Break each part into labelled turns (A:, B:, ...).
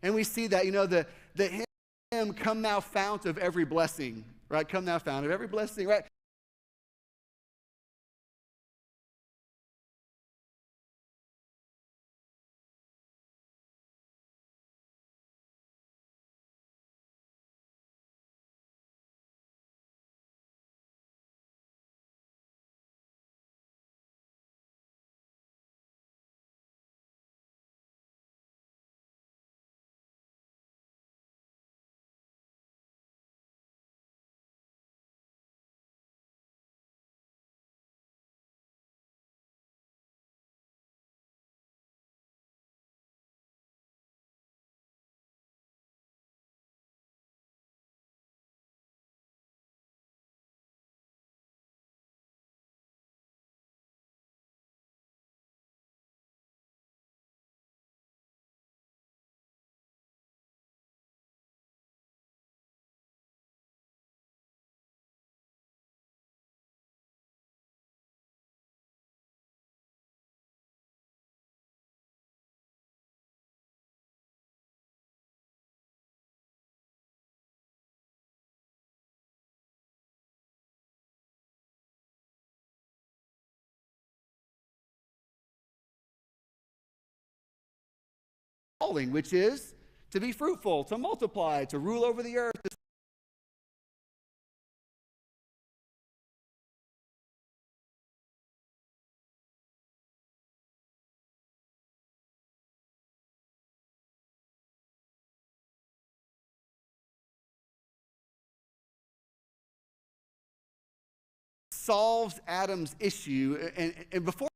A: And we see that, the hymn, "Come Thou Fount of Every Blessing," right? Come Thou Fount of Every Blessing, right? Calling, which is to be fruitful, to multiply, to rule over the earth. Solves Adam's issue, and before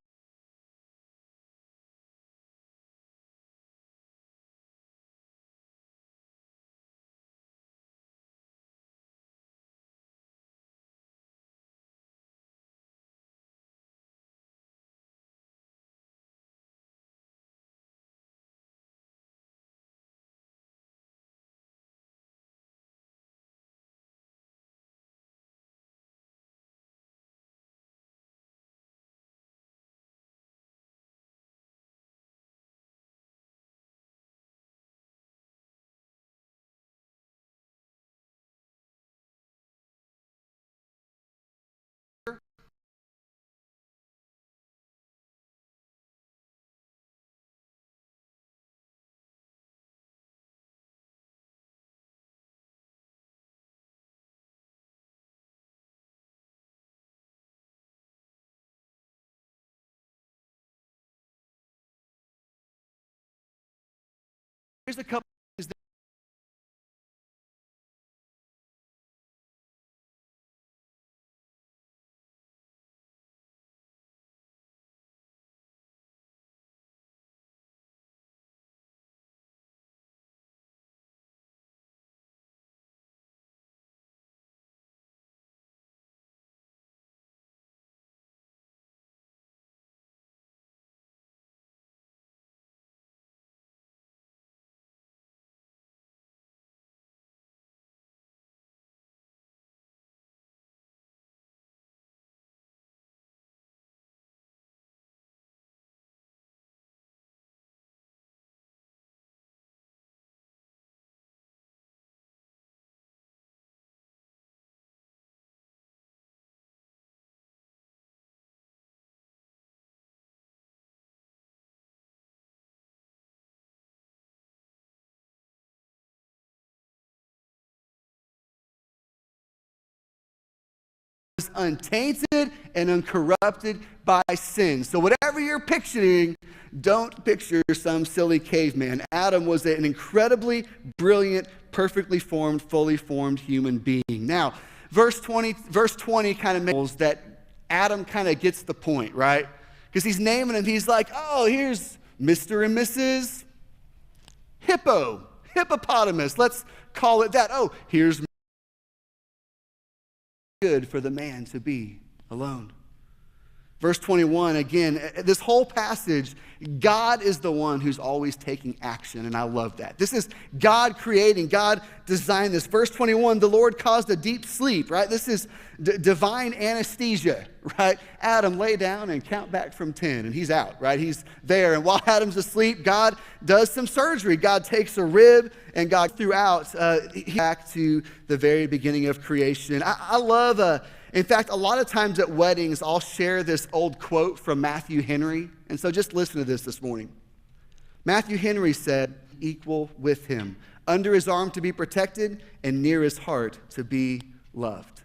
A: here's a couple things that was untainted and uncorrupted by sin. So whatever you're picturing, don't picture some silly caveman. Adam was an incredibly brilliant, perfectly formed, fully formed human being. Now, verse 20 kind of makes that Adam kind of gets the point, right? Because he's naming him. He's like, oh, here's Mr. and Mrs. Hippopotamus. Let's call it that. Oh, here's good for the man to be alone. Verse 21, again, this whole passage, God is the one who's always taking action, and I love that. This is God creating, God designed this. Verse 21, the Lord caused a deep sleep, right? This is divine anesthesia, right? Adam, lay down and count back from 10, and he's out, right? He's there, and while Adam's asleep, God does some surgery. God takes a rib, and God throughout, back to the very beginning of creation. I love in fact, a lot of times at weddings, I'll share this old quote from Matthew Henry. And so just listen to this morning. Matthew Henry said, equal with him, under his arm to be protected and near his heart to be loved.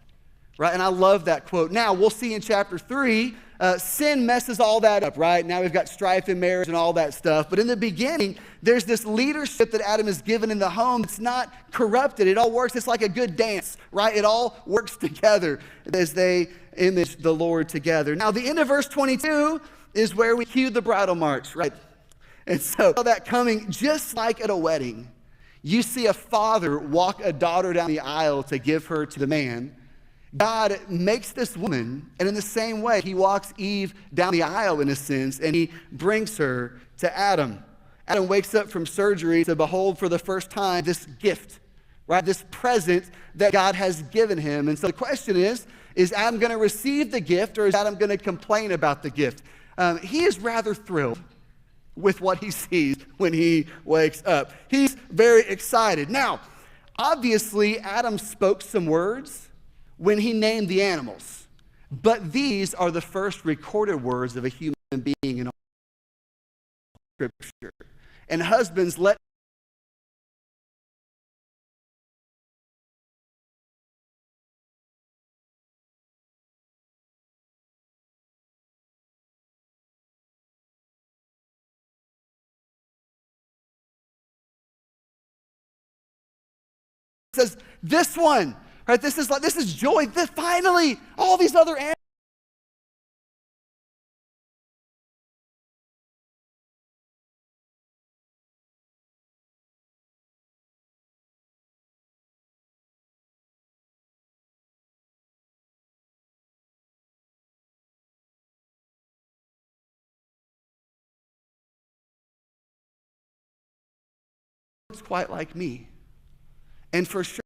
A: Right? And I love that quote. Now, we'll see in chapter 3, sin messes all that up, right? Now we've got strife in marriage and all that stuff. But in the beginning, there's this leadership that Adam is given in the home. It's not corrupted. It all works. It's like a good dance, right? It all works together as they image the Lord together. Now, the end of verse 22 is where we cue the bridal march, right? And so that coming, just like at a wedding, you see a father walk a daughter down the aisle to give her to the man. God makes this woman, and in the same way, he walks Eve down the aisle in a sense, and he brings her to Adam. Adam wakes up from surgery to behold for the first time this gift, right? This present that God has given him. And so the question is Adam going to receive the gift, or is Adam going to complain about the gift? He is rather thrilled with what he sees when he wakes up. He's very excited. Now, obviously, Adam spoke some words when he named the animals. But these are the first recorded words of a human being in all Scripture. And husbands, let says this one, right? This is joy. Finally, all these other animals. It's quite like me. And for sure,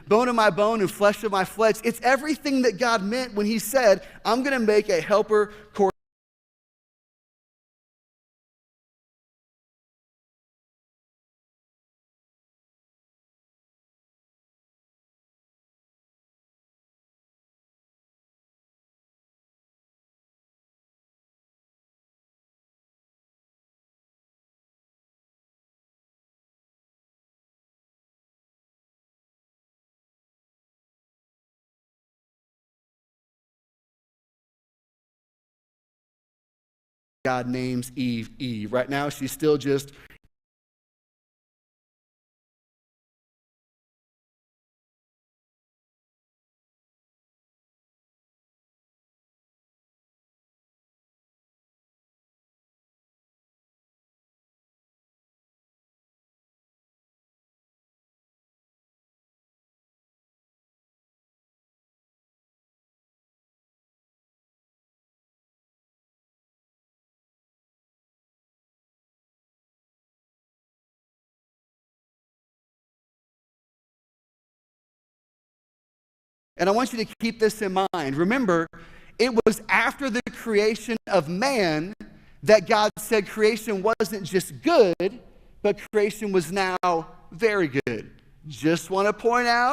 A: bone of my bone and flesh of my flesh. It's everything that God meant when he said, I'm going to make a helper God names Eve. Right now, she's still just and I want you to keep this in mind. Remember, it was after the creation of man that God said creation wasn't just good, but creation was now very good. Just want to point out